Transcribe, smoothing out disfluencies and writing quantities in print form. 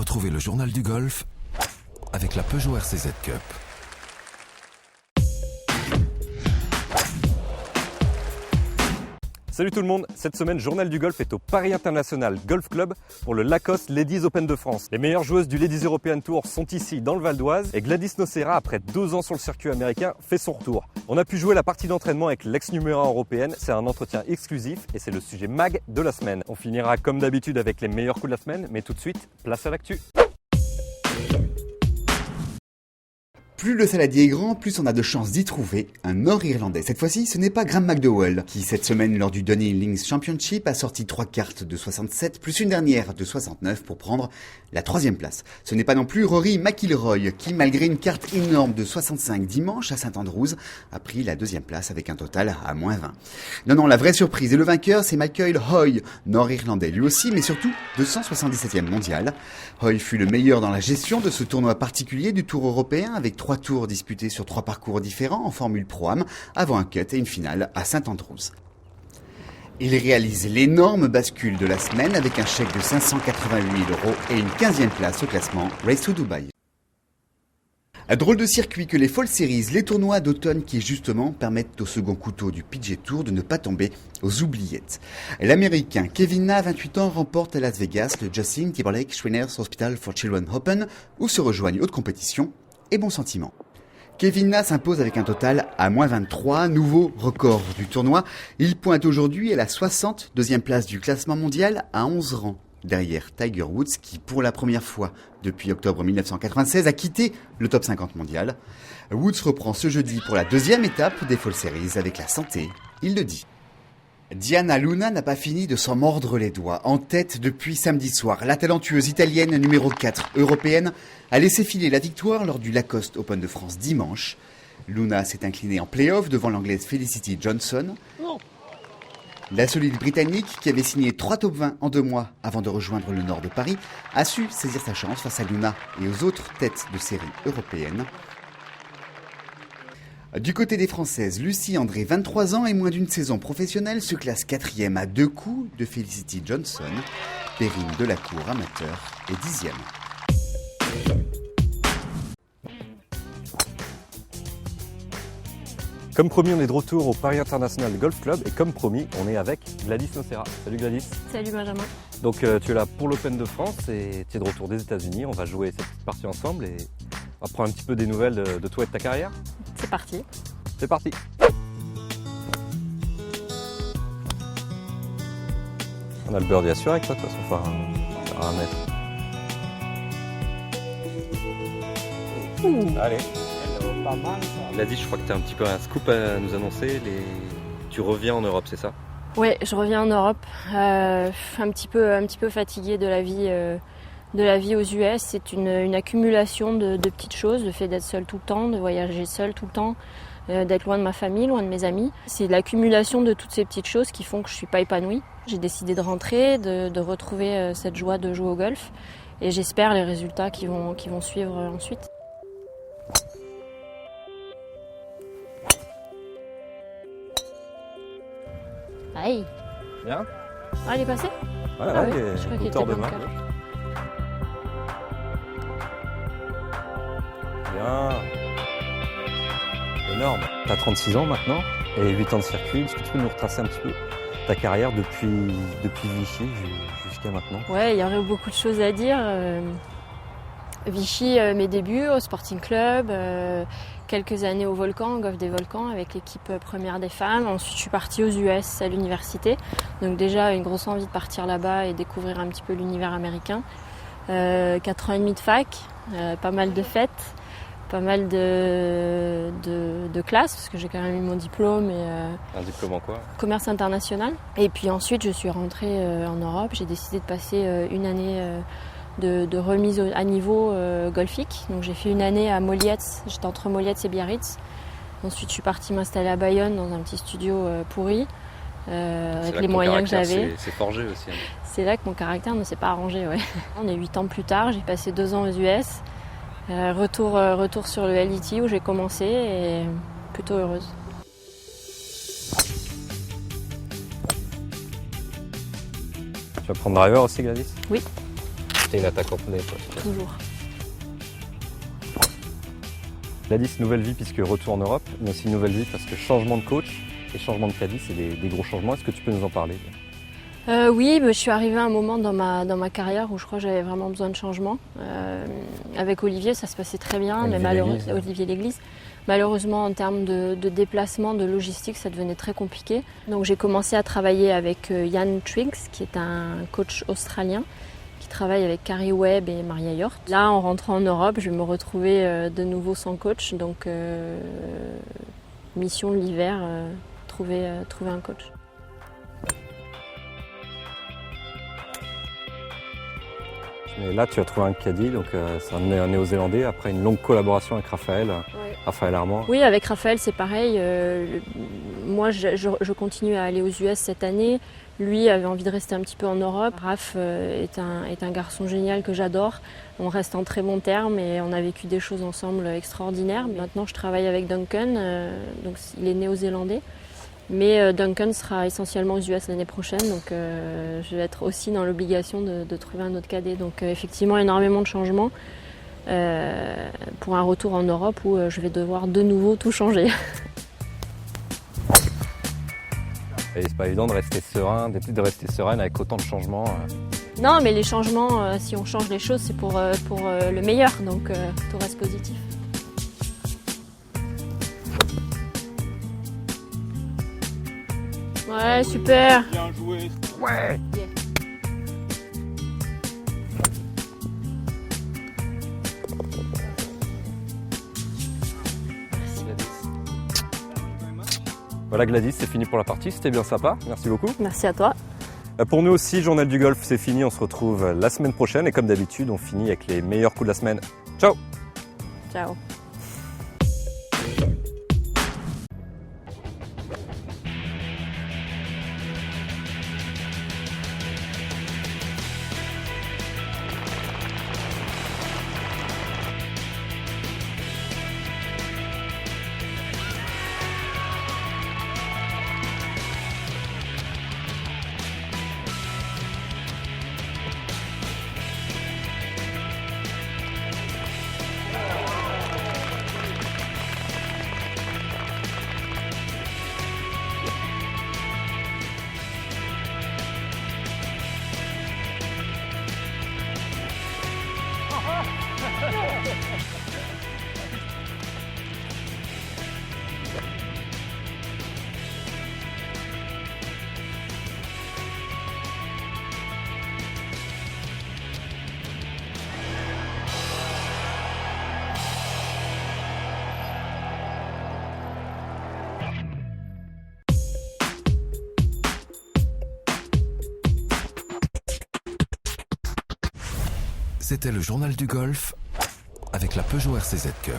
Retrouvez le journal du golf avec la Peugeot RCZ Cup. Salut tout le monde, cette semaine Journal du Golf est au Paris International Golf Club pour le Lacoste Ladies Open de France. Les meilleures joueuses du Ladies European Tour sont ici dans le Val d'Oise et Gladys Nocera, après 2 ans sur le circuit américain, fait son retour. On a pu jouer la partie d'entraînement avec l'ex-numéro 1 européenne, c'est un entretien exclusif et c'est le sujet mag de la semaine. On finira comme d'habitude avec les meilleurs coups de la semaine, mais tout de suite, place à l'actu. Plus le saladier est grand, plus on a de chances d'y trouver un Nord-Irlandais. Cette fois-ci, ce n'est pas Graham McDowell, qui cette semaine, lors du Donny Links Championship, a sorti 3 cartes de 67, plus une dernière de 69 pour prendre la 3e place. Ce n'est pas non plus Rory McIlroy, qui, malgré une carte énorme de 65 dimanche à Saint-Andrews, a pris la 2e place avec un total à -20. Non, la vraie surprise et le vainqueur, c'est Michael Hoy, Nord-Irlandais lui aussi, mais surtout 277e mondial. Hoy fut le meilleur dans la gestion de ce tournoi particulier du Tour européen, avec 3 tours disputés sur 3 parcours différents en Formule Pro-Am, avant un cut et une finale à Saint-Andrews. Il réalise l'énorme bascule de la semaine avec un chèque de 588 € et une 15e place au classement Race to Dubai. Un drôle de circuit que les Fall Series, les tournois d'automne qui justement permettent au second couteau du PGA Tour de ne pas tomber aux oubliettes. L'Américain Kevin Na, 28 ans, remporte à Las Vegas le Justin Timberlake Shriners Hospital for Children Open où se rejoignent haute compétition et bons sentiments. Kevin Na s'impose avec un total à -23, nouveau record du tournoi. Il pointe aujourd'hui à la 62e place du classement mondial à 11 rangs. Derrière Tiger Woods qui, pour la première fois depuis octobre 1996, a quitté le top 50 mondial. Woods reprend ce jeudi pour la 2e étape des Fall Series avec la santé, il le dit. Diana Luna n'a pas fini de s'en mordre les doigts. En tête depuis samedi soir, la talentueuse italienne numéro 4 européenne a laissé filer la victoire lors du Lacoste Open de France dimanche. Luna s'est inclinée en play-off devant l'anglaise Felicity Johnson. La solide britannique, qui avait signé 3 top 20 en 2 mois avant de rejoindre le nord de Paris, a su saisir sa chance face à Luna et aux autres têtes de série européennes. Du côté des Françaises, Lucie André, 23 ans et moins d'une saison professionnelle, se classe 4e à 2 coups de Felicity Johnson. Perrine Delacour, amateur, est 10e. Comme promis, on est de retour au Paris International Golf Club et comme promis, on est avec Gladys Nocera. Salut Gladys. Salut Benjamin. Donc tu es là pour l'Open de France et tu es de retour des États-Unis. On va jouer cette petite partie ensemble et on va prendre un petit peu des nouvelles de toi et de ta carrière. C'est parti. C'est parti. On a le birdie assuré avec toi, de toute façon, faire un mètre. Allez. Pas mal ça. Gladys, je crois que tu as un petit peu un scoop à nous annoncer. Tu reviens en Europe, c'est ça? Ouais, je reviens en Europe, un petit peu fatiguée de la vie aux US. C'est une accumulation de petites choses, le fait d'être seule tout le temps, de voyager seule tout le temps, d'être loin de ma famille, loin de mes amis. C'est l'accumulation de toutes ces petites choses qui font que je suis pas épanouie. J'ai décidé de rentrer, de retrouver cette joie de jouer au golf et j'espère les résultats qui vont suivre ensuite. Aïe. Bien. Ah, il est passé? Ouais, Je crois qu'il était hauteur de dans main. le cadre. Bien. Énorme. Tu as 36 ans maintenant et 8 ans de circuit. Est-ce que tu peux nous retracer un petit peu ta carrière depuis Vichy jusqu'à maintenant? Ouais, il y aurait beaucoup de choses à dire. Vichy, mes débuts au Sporting Club, quelques années au Volcan, au Golf des Volcans, avec l'équipe première des femmes. Ensuite, je suis partie aux US à l'université. Donc déjà, une grosse envie de partir là-bas et découvrir un petit peu l'univers américain. 4 ans et demi de fac, pas mal de fêtes, pas mal de classes, parce que j'ai quand même eu mon diplôme. Un diplôme en quoi? Commerce international. Et puis ensuite, je suis rentrée en Europe. J'ai décidé de passer une année de remise à niveau golfique. Donc j'ai fait une année à Molietz, j'étais entre Molietz et Biarritz. Ensuite je suis partie m'installer à Bayonne dans un petit studio pourri avec les moyens que j'avais. C'est forgé aussi. Hein. C'est là que mon caractère ne s'est pas arrangé. Ouais. On est 8 ans plus tard, j'ai passé 2 ans aux US. Retour sur le LET où j'ai commencé et plutôt heureuse. Tu vas prendre driver aussi, Gladys? Oui. T'es une attaquante née, quoi. toujours. Gladys, nouvelle vie puisque retour en Europe, mais aussi nouvelle vie parce que changement de coach et changement de caddie, c'est des gros changements. Est-ce que tu peux nous en parler? Oui, je suis arrivée à un moment dans ma carrière où je crois que j'avais vraiment besoin de changement. Avec Olivier, ça se passait très bien, mais Olivier Léglise. Malheureusement, en termes de déplacement, de logistique, ça devenait très compliqué. Donc j'ai commencé à travailler avec Jan Triggs, qui est un coach australien, qui travaille avec Carrie Webb et Maria Hjort. Là, en rentrant en Europe, je vais me retrouver de nouveau sans coach. Donc, mission de l'hiver, trouver un coach. Et là, tu as trouvé un caddie, donc c'est un néo-zélandais, après une longue collaboration avec Raphaël Armand. Oui, avec Raphaël, c'est pareil. Moi, je continue à aller aux US cette année. Lui avait envie de rester un petit peu en Europe. Raph est un garçon génial que j'adore. On reste en très bons termes et on a vécu des choses ensemble extraordinaires. Maintenant, je travaille avec Duncan, donc il est néo-zélandais. Mais Duncan sera essentiellement aux US l'année prochaine, donc je vais être aussi dans l'obligation de trouver un autre cadet. Donc effectivement, énormément de changements pour un retour en Europe où je vais devoir de nouveau tout changer. Et c'est pas évident de rester sereine avec autant de changements. Non, mais les changements, si on change les choses, c'est pour le meilleur, donc tout reste positif. Ouais, super. Bien joué. Ouais. Voilà Gladys, c'est fini pour la partie, c'était bien sympa, merci beaucoup. Merci à toi. Pour nous aussi, Journal du Golf, c'est fini, on se retrouve la semaine prochaine et comme d'habitude, on finit avec les meilleurs coups de la semaine. Ciao. Ciao. C'était le Journal du Golf avec la Peugeot RCZ Cup.